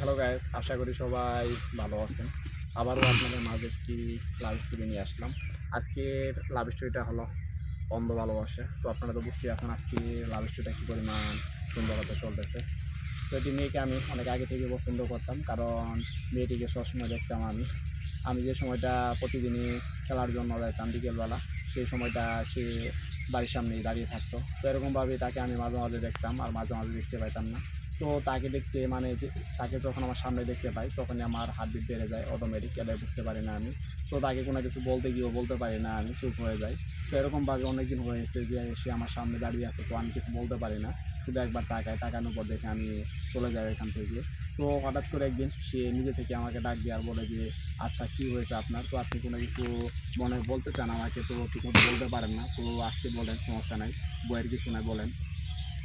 Hello guys, আশা করি সবাই ভালো আছেন। আবারও আপনাদের মাঝে একটি লাভ স্টোরি নিয়ে আসলাম। আজকের লাভ স্টোরিটা হলো অন্ধ ভালোবাসা। তো আপনারা তো বুঝতেই আছেন আজকে লাভ স্টোরিটা কী পরিমাণ সুন্দরতা চলতেছে। তো এটি মেয়েকে আমি অনেক আগে থেকে পছন্দ করতাম, কারণ মেয়েটিকে সবসময় দেখতাম আমি যে সময়টা প্রতিদিনই খেলার জন্য যাইতাম বিকেলবেলা, সেই সময়টা সে বাড়ির সামনেই দাঁড়িয়ে থাকতো। তো এরকমভাবেই তাকে আমি মাঝে মাঝে দেখতাম আর মাঝে মাঝে দেখতে পাইতাম না। তো তাকে দেখতে মানে যে তাকে যখন আমার সামনে দেখতে পাই তখনই আমার হার্টবিট বেড়ে যায় অটোমেটিক, এটাই বুঝতে পারি না আমি। তো তাকে কোনো কিছু বলতে গিয়েও বলতে পারি না, আমি চুপ হয়ে যাই। তো এরকমভাবে অনেক দিন হয়েছে যে সে আমার সামনে দাঁড়িয়ে আছে, তো আমি কিছু বলতে পারি না, শুধু একবার তাকাই, তাকানোর পর দেখে আমি চলে যাই এখান থেকে। তো হঠাৎ করে একদিন সে নিজে থেকে আমাকে ডাক দিয়ে আর বলে যে, আচ্ছা কী হয়েছে আপনার? তো আপনি কোনো কিছু মনে বলতে চান আমাকে, তো ঠিকমতো বলতে পারেন না, তো আজকে বলেন, সমস্যা নাই, বইয়ের কিছু নাই, বলেন।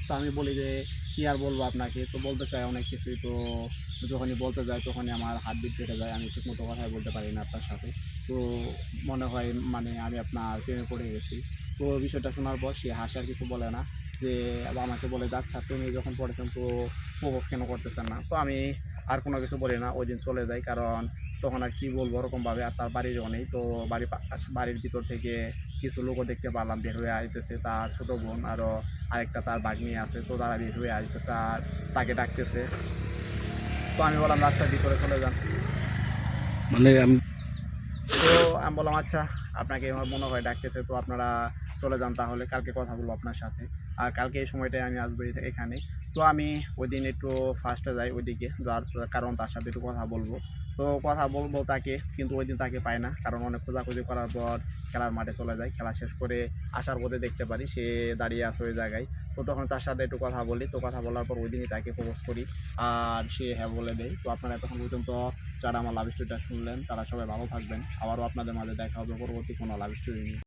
তো আমি বলি যে, কী আর বলবো আপনাকে, তো বলতে চাই অনেক কিছুই। তো যখনই বলতে যাই তখনই আমার হার্টবিট বেড়ে যায়, আমি ঠিকমতো কথাই বলতে পারি না আপনার সাথে। তো মনে হয় মানে আমি আপনার প্রেমে পড়ে গেছি। তো বিষয়টা শোনার পর সে হাসে, আর কিছু বলে না। যে আমাকে বলে যে, আচ্ছা প্রেমে যখন পড়েছেন তো প্রপোজ কেন করতেছেন না? তো আমি আর কোনো কিছু বলি না, ওইদিন চলে যাই। কারণ তখন আর কী বলবো ওরকমভাবে, আর তার বাড়িরও নেই। তো বাড়ির ভিতর থেকে কিছু লোকও দেখতে পারলাম বের হয়ে আইতেছে, তার ছোট বোন আরও আরেকটা তার ভাগ্নি আছে, তো তারা বের হয়ে আসতেছে আর তাকে ডাকতেছে। তো আমি বললাম, আচ্ছা ভিতরে চলে যান। মানে আমি তো আমি বললাম, আচ্ছা আপনাকে আমার মনে হয় ডাকতেছে, তো আপনারা চলে যান তাহলে, কালকে কথা বলবো আপনার সাথে। আর কালকে এই সময়টায় আমি আসবো এখানে। তো আমি ওই দিন একটু ফার্স্টে যাই ওইদিকে, যার কারণ তার সাথে একটু কথা বলবো। তো কথা বলবো তাকে, কিন্তু ওই দিন তাকে পাই না, কারণ অনেক খোঁজাখুঁজি করার পর খেলার মাঠে চলে যায়। খেলা শেষ করে আসার পথে দেখতে পারি সে দাঁড়িয়ে আছে ওই জায়গায়। তো তখন তার সাথে একটু কথা বলি, তো কথা বলার পর ওই দিনই তাকে প্রপোজ করি। আর সে হ্যাঁ বলে দেয়। তো আপনারা এতক্ষণ পর্যন্ত যারা আমার লাভ স্টোরিটা শুনলেন তারা সবাই ভালো থাকবেন। আবারও আপনাদের মাঝে দেখা হবে পরবর্তী কোনো লাভ স্টোরি নিয়ে।